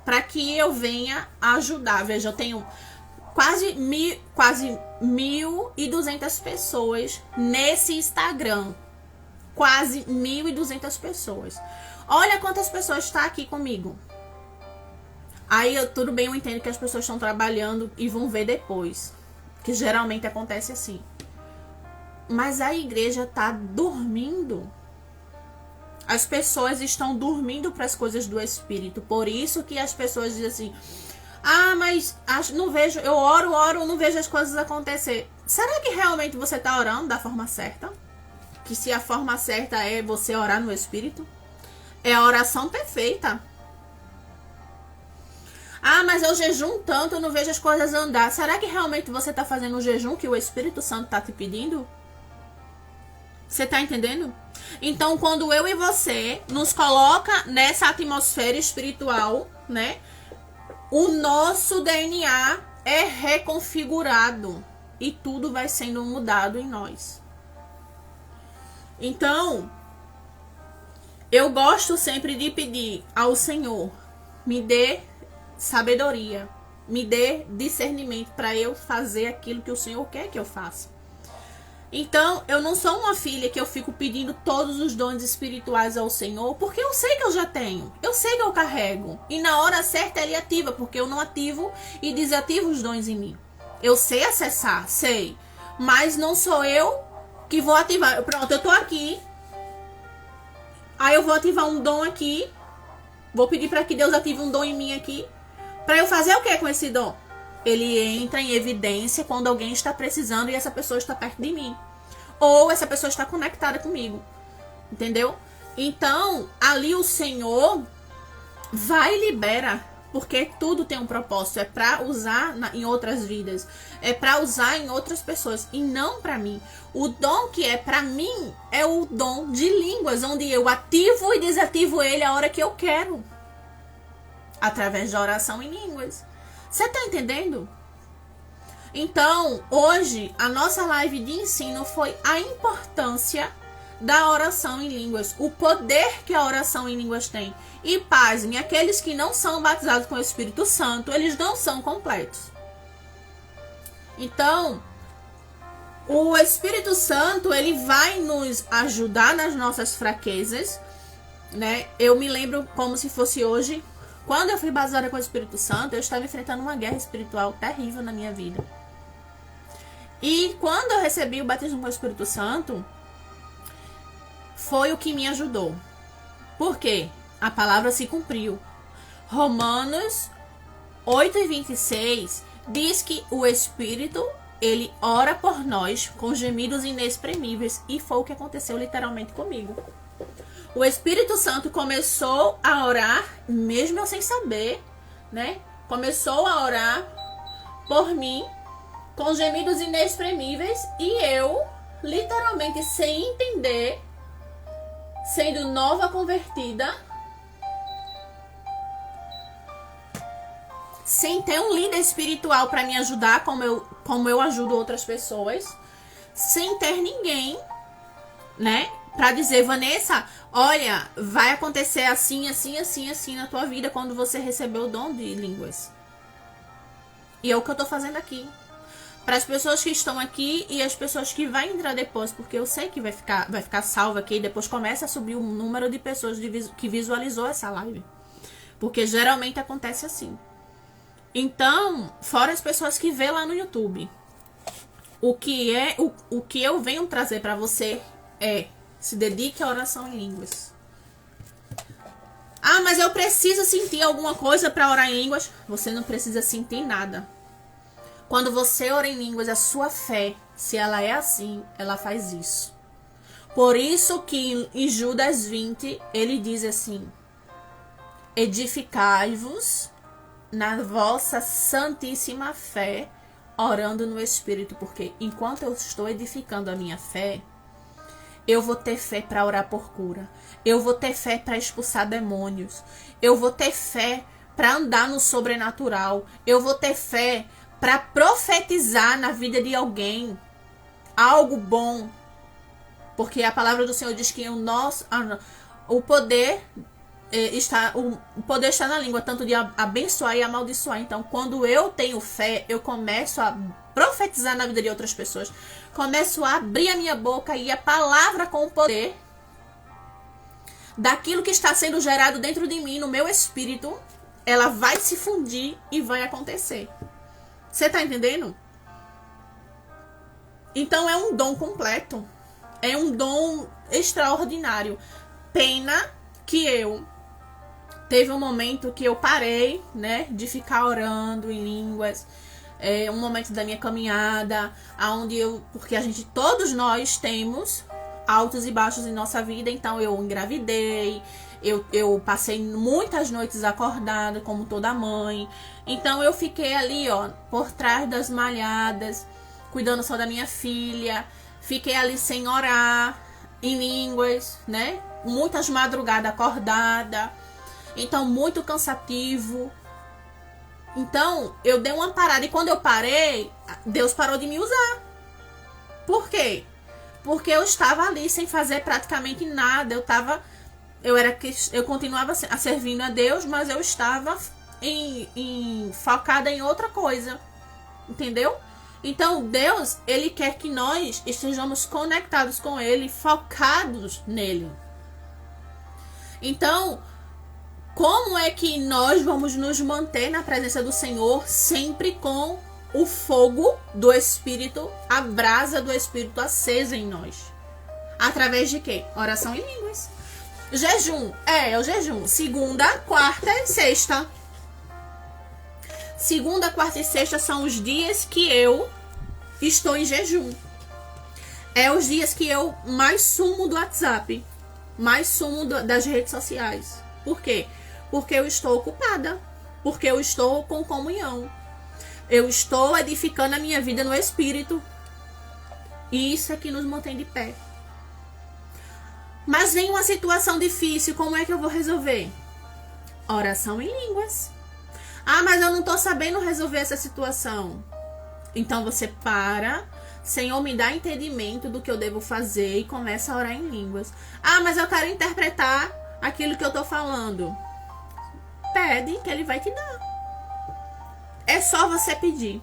para que eu venha ajudar. Veja, eu tenho quase 1.200 pessoas nesse Instagram. Quase 1.200 pessoas. Olha quantas pessoas estão aqui comigo. Aí, tudo bem, eu entendo que as pessoas estão trabalhando e vão ver depois. Que geralmente acontece assim. Mas a igreja está dormindo. As pessoas estão dormindo para as coisas do Espírito. Por isso que as pessoas dizem assim: ah, mas não vejo, eu oro, não vejo as coisas acontecer. Será que realmente você está orando da forma certa? Que se a forma certa é você orar no Espírito? É a oração perfeita. Ah, mas eu jejum tanto, eu não vejo as coisas andar. Será que realmente você está fazendo o jejum que o Espírito Santo está te pedindo? Você está entendendo? Então, quando eu e você nos coloca nessa atmosfera espiritual, né? O nosso DNA é reconfigurado e tudo vai sendo mudado em nós. Então, eu gosto sempre de pedir ao Senhor: me dê sabedoria, me dê discernimento para eu fazer aquilo que o Senhor quer que eu faça. Então, eu não sou uma filha que eu fico pedindo todos os dons espirituais ao Senhor, porque eu sei que eu já tenho, eu sei que eu carrego, e na hora certa Ele ativa, porque eu não ativo e desativo os dons em mim. Eu sei acessar, sei, mas não sou eu que vou ativar. Pronto, eu tô aqui, aí eu vou ativar um dom aqui, vou pedir para que Deus ative um dom em mim aqui, para eu fazer o que com esse dom? Ele entra em evidência quando alguém está precisando e essa pessoa está perto de mim. Ou essa pessoa está conectada comigo. Entendeu? Então, ali o Senhor vai e libera. Porque tudo tem um propósito. É para usar em outras vidas. É para usar em outras pessoas. E não para mim. O dom que é para mim é o dom de línguas. Onde eu ativo e desativo ele a hora que eu quero. Através da oração em línguas. Você tá entendendo? Então, hoje, a nossa live de ensino foi a importância da oração em línguas. O poder que a oração em línguas tem. E, pasmem, aqueles que não são batizados com o Espírito Santo, eles não são completos. Então, o Espírito Santo, ele vai nos ajudar nas nossas fraquezas, né? Eu me lembro como se fosse hoje. Quando eu fui batizada com o Espírito Santo, eu estava enfrentando uma guerra espiritual terrível na minha vida. E quando eu recebi o batismo com o Espírito Santo, foi o que me ajudou. Por quê? A palavra se cumpriu. Romanos 8:26 diz que o Espírito, ele ora por nós com gemidos inexprimíveis. E foi o que aconteceu literalmente comigo. O Espírito Santo começou a orar, mesmo eu sem saber, né? começou a orar por mim com gemidos inexprimíveis e eu, literalmente sem entender, sendo nova convertida, sem ter um líder espiritual para me ajudar como eu ajudo outras pessoas, sem ter ninguém, né, para dizer, Vanessa, olha, vai acontecer assim, assim, assim, assim na tua vida quando você receber o dom de línguas. E é o que eu tô fazendo aqui. Para as pessoas que estão aqui e as pessoas que vão entrar depois, porque eu sei que vai ficar salvo aqui e depois começa a subir o número de pessoas que visualizou essa live. Porque geralmente acontece assim. Então, fora as pessoas que vê lá no YouTube. O que eu venho trazer para você é: se dedique à oração em línguas. Ah, mas eu preciso sentir alguma coisa para orar em línguas. Você não precisa sentir nada. Quando você ora em línguas, a sua fé, se ela é assim, ela faz isso. Por isso que em Judas 20, ele diz assim: edificai-vos na vossa santíssima fé, orando no Espírito, porque enquanto eu estou edificando a minha fé, eu vou ter fé para orar por cura, eu vou ter fé para expulsar demônios, eu vou ter fé para andar no sobrenatural, eu vou ter fé para profetizar na vida de alguém algo bom, porque a palavra do Senhor diz que o poder está na língua, tanto de abençoar e amaldiçoar. Então, quando eu tenho fé, eu começo a profetizar na vida de outras pessoas, começo a abrir a minha boca e a palavra com o poder daquilo que está sendo gerado dentro de mim, no meu espírito, ela vai se fundir e vai acontecer. Você tá entendendo? Então é um dom completo. É um dom extraordinário. Pena que teve um momento que eu parei, né, de ficar orando em línguas. Um momento da minha caminhada, porque todos nós temos altos e baixos em nossa vida. Então eu engravidei, eu passei muitas noites acordada, como toda mãe. Então eu fiquei ali, por trás das malhadas, cuidando só da minha filha. Fiquei ali sem orar em línguas, né? Muitas madrugadas acordada. Então, muito cansativo. Então, eu dei uma parada. E quando eu parei, Deus parou de me usar. Por quê? Porque eu estava ali sem fazer praticamente nada. Eu continuava servindo a Deus, mas eu estava focada em outra coisa. Entendeu? Então, Deus, Ele quer que nós estejamos conectados com Ele, focados nele. Então, como é que nós vamos nos manter na presença do Senhor sempre com o fogo do Espírito, a brasa do Espírito acesa em nós? Através de quê? Oração em línguas. Jejum. É o jejum. Segunda, quarta e sexta. Segunda, quarta e sexta são os dias que eu estou em jejum. É os dias que eu mais sumo do WhatsApp, mais sumo das redes sociais. Por quê? Porque eu estou ocupada, porque eu estou com comunhão, eu estou edificando a minha vida no Espírito. E isso é que nos mantém de pé. Mas vem uma situação difícil, como é que eu vou resolver? Oração em línguas. Ah, mas eu não estou sabendo resolver essa situação. Então você para, Senhor, me dá entendimento do que eu devo fazer, e começa a orar em línguas. Ah, mas eu quero interpretar aquilo que eu estou falando. Pede que Ele vai te dar. É só você pedir.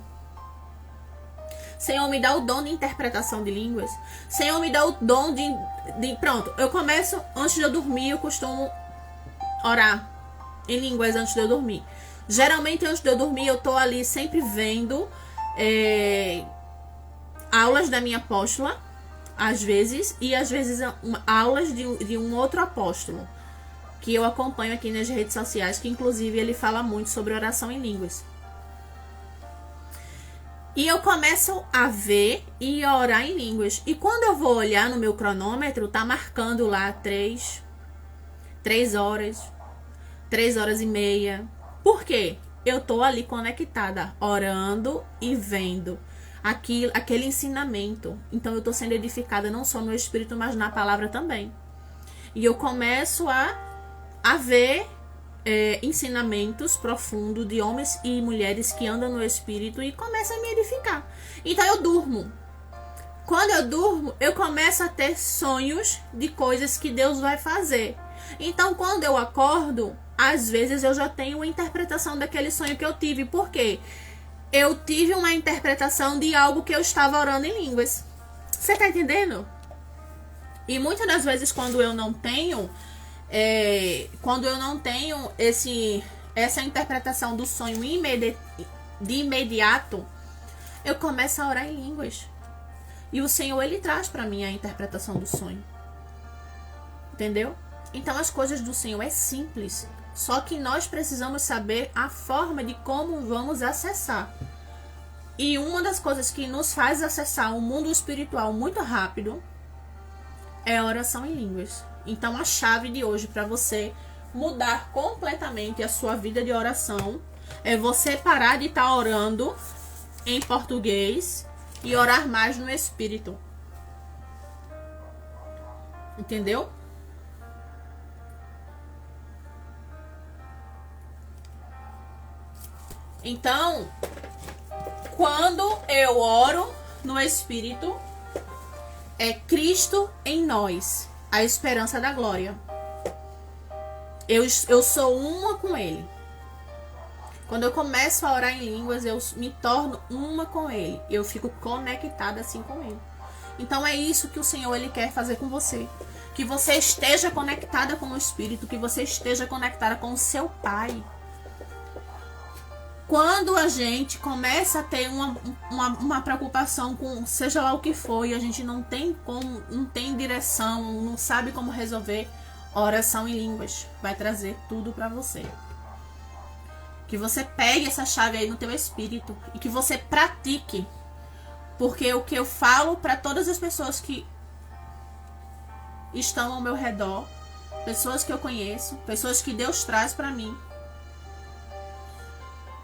Senhor, me dá o dom de interpretação de línguas. Senhor, me dá o dom de... Pronto, eu começo, antes de eu dormir, eu costumo orar em línguas antes de eu dormir. Geralmente, antes de eu dormir, eu tô ali sempre vendo aulas da minha apóstola, às vezes, e às vezes aulas de um outro apóstolo, que eu acompanho aqui nas redes sociais, que inclusive ele fala muito sobre oração em línguas. E eu começo a ver e a orar em línguas. E quando eu vou olhar no meu cronômetro, tá marcando lá 3 horas, 3 horas e meia. Por quê? eu tô ali conectada, orando e vendo aquele ensinamento. Então eu tô sendo edificada não só no espírito, mas na palavra também. E eu começo a ver ensinamentos profundos de homens e mulheres que andam no espírito e começam a me edificar. Então eu durmo. Quando eu durmo, eu começo a ter sonhos de coisas que Deus vai fazer. Então quando eu acordo, às vezes eu já tenho uma interpretação daquele sonho que eu tive. Por quê? Eu tive uma interpretação de algo que eu estava orando em línguas. Você tá entendendo? E muitas das vezes quando eu não tenho essa interpretação do sonho de imediato, eu começo a orar em línguas. E o Senhor, Ele traz para mim a interpretação do sonho. Entendeu? Então as coisas do Senhor é simples. Só que nós precisamos saber a forma de como vamos acessar. E uma das coisas que nos faz acessar o mundo espiritual muito rápido é a oração em línguas. Então a chave de hoje para você mudar completamente a sua vida de oração é você parar de estar orando em português e orar mais no espírito. Entendeu? Então, quando eu oro no espírito, é Cristo em nós, a esperança da glória. Eu sou uma com Ele. Quando eu começo a orar em línguas, eu me torno uma com Ele. Eu fico conectada assim com Ele. Então é isso que o Senhor Ele quer fazer com você. Que você esteja conectada com o Espírito, que você esteja conectada com o seu Pai. Quando a gente começa a ter uma preocupação com seja lá o que for, e a gente não tem direção, não sabe como resolver, oração em línguas vai trazer tudo para você. Que você pegue essa chave aí no teu espírito e que você pratique. Porque o que eu falo para todas as pessoas que estão ao meu redor, pessoas que eu conheço, pessoas que Deus traz para mim,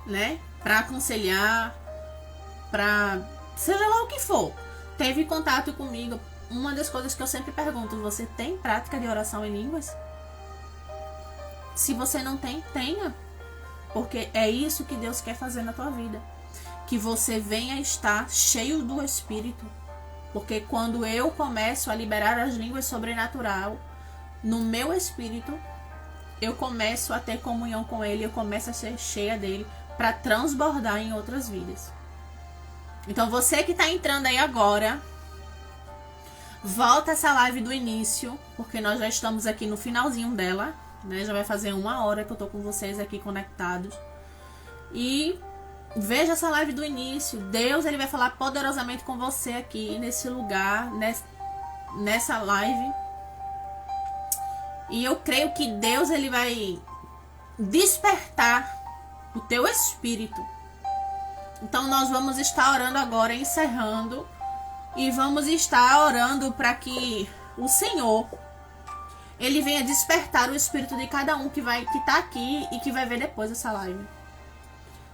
né? Para aconselhar, para seja lá o que for, teve contato comigo. Uma das coisas que eu sempre pergunto: você tem prática de oração em línguas? Se você não tem, tenha. Porque é isso que Deus quer fazer na tua vida. Que você venha estar cheio do Espírito. Porque quando eu começo a liberar as línguas sobrenatural no meu espírito, eu começo a ter comunhão com Ele, eu começo a ser cheia dele para transbordar em outras vidas. Então você que está entrando aí agora, volta essa live do início, porque nós já estamos aqui no finalzinho dela, né? Já vai fazer 1 hora que eu tô com vocês aqui conectados. E veja essa live do início. Deus ele vai falar poderosamente com você aqui nesse lugar, nessa live. E eu creio que Deus ele vai despertar o teu espírito. Então nós vamos estar orando agora, encerrando, e vamos estar orando para que o Senhor ele venha despertar o espírito de cada um que tá aqui e que vai ver depois essa live.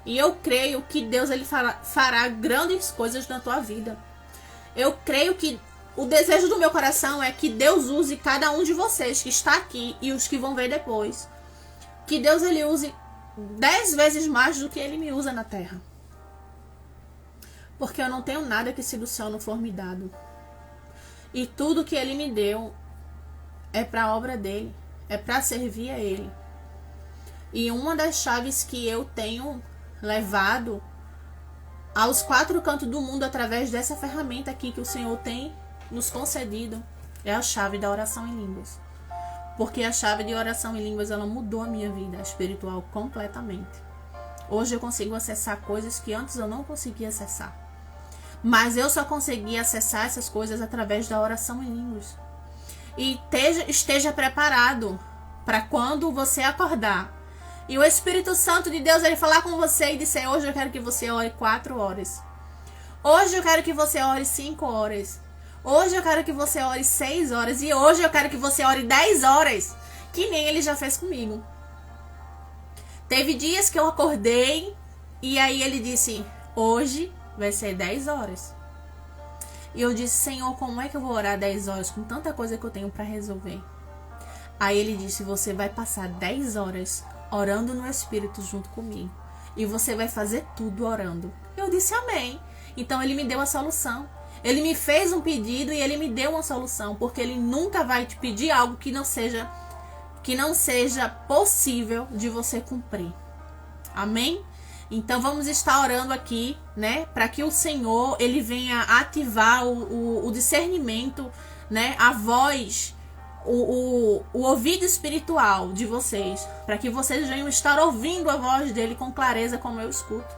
E eu creio que Deus ele fará grandes coisas na tua vida. Eu creio que o desejo do meu coração é que Deus use cada um de vocês que está aqui e os que vão ver depois. Que Deus ele use 10 vezes mais do que ele me usa na terra. Porque eu não tenho nada que se do céu não for me dado. E tudo que ele me deu é para a obra dele, é para servir a ele. E uma das chaves que eu tenho levado aos 4 cantos do mundo através dessa ferramenta aqui que o Senhor tem nos concedido é a chave da oração em línguas. Porque a chave de oração em línguas ela mudou a minha vida espiritual completamente. Hoje eu consigo acessar coisas que antes eu não conseguia acessar. Mas eu só consegui acessar essas coisas através da oração em línguas. E esteja preparado para quando você acordar e o Espírito Santo de Deus ele falar com você e disser: hoje eu quero que você ore 4 horas. Hoje eu quero que você ore 5 horas. Hoje eu quero que você ore 6 horas. E hoje eu quero que você ore 10 horas. Que nem ele já fez comigo. Teve dias que eu acordei e aí ele disse, hoje vai ser 10 horas. E eu disse, Senhor, como é que eu vou orar 10 horas com tanta coisa que eu tenho para resolver? Aí ele disse, você vai passar 10 horas orando no Espírito junto comigo. E você vai fazer tudo orando. Eu disse, amém. Então ele me deu a solução. Ele me fez um pedido e ele me deu uma solução. Porque ele nunca vai te pedir algo que não seja possível de você cumprir. Amém? Então vamos estar orando aqui, né? Para que o Senhor, ele venha ativar o discernimento, né? A voz, o ouvido espiritual de vocês. Para que vocês venham estar ouvindo a voz dele com clareza como eu escuto.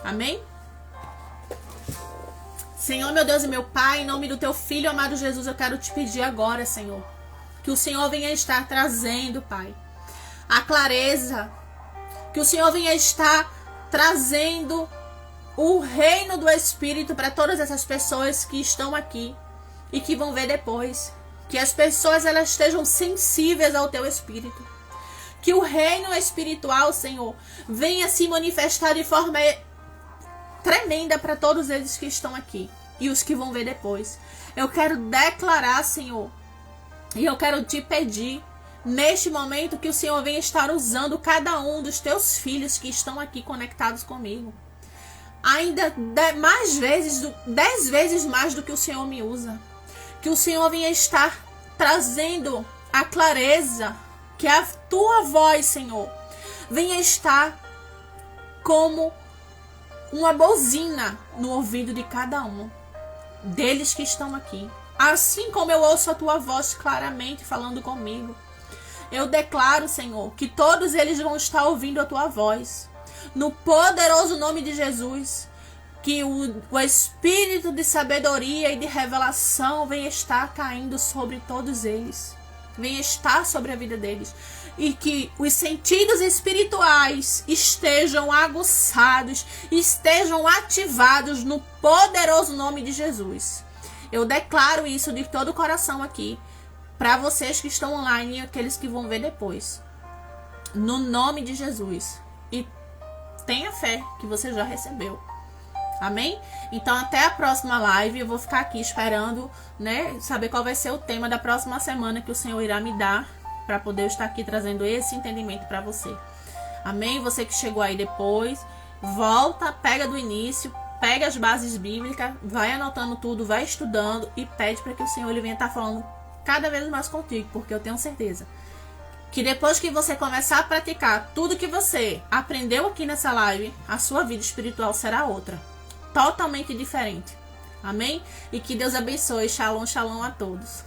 Amém? Senhor, meu Deus e meu Pai, em nome do teu Filho amado Jesus, eu quero te pedir agora, Senhor, que o Senhor venha estar trazendo, Pai, a clareza, que o Senhor venha estar trazendo o reino do Espírito para todas essas pessoas que estão aqui e que vão ver depois. Que as pessoas elas estejam sensíveis ao teu Espírito. Que o reino espiritual, Senhor, venha se manifestar de forma tremenda para todos eles que estão aqui e os que vão ver depois. Eu quero declarar, Senhor, e eu quero te pedir neste momento que o Senhor venha estar usando cada um dos teus filhos que estão aqui conectados comigo. Ainda 10 vezes mais do que o Senhor me usa. Que o Senhor venha estar trazendo a clareza, que a tua voz, Senhor, venha estar como uma buzina no ouvido de cada um deles que estão aqui. Assim como eu ouço a tua voz claramente falando comigo, eu declaro, Senhor, que todos eles vão estar ouvindo a tua voz. No poderoso nome de Jesus, que o espírito de sabedoria e de revelação venha estar caindo sobre todos eles. Venha estar sobre a vida deles. E que os sentidos espirituais estejam aguçados, estejam ativados no poderoso nome de Jesus. Eu declaro isso de todo o coração aqui, para vocês que estão online e aqueles que vão ver depois. No nome de Jesus. E tenha fé que você já recebeu. Amém? Então até a próxima live. Eu vou ficar aqui esperando, né, saber qual vai ser o tema da próxima semana que o Senhor irá me dar, para poder estar aqui trazendo esse entendimento para você. Amém? Você que chegou aí depois, volta, pega do início, pega as bases bíblicas, vai anotando tudo, vai estudando e pede para que o Senhor ele venha estar falando cada vez mais contigo, porque eu tenho certeza que depois que você começar a praticar tudo que você aprendeu aqui nessa live, a sua vida espiritual será outra, totalmente diferente. Amém? E que Deus abençoe. Shalom, shalom a todos.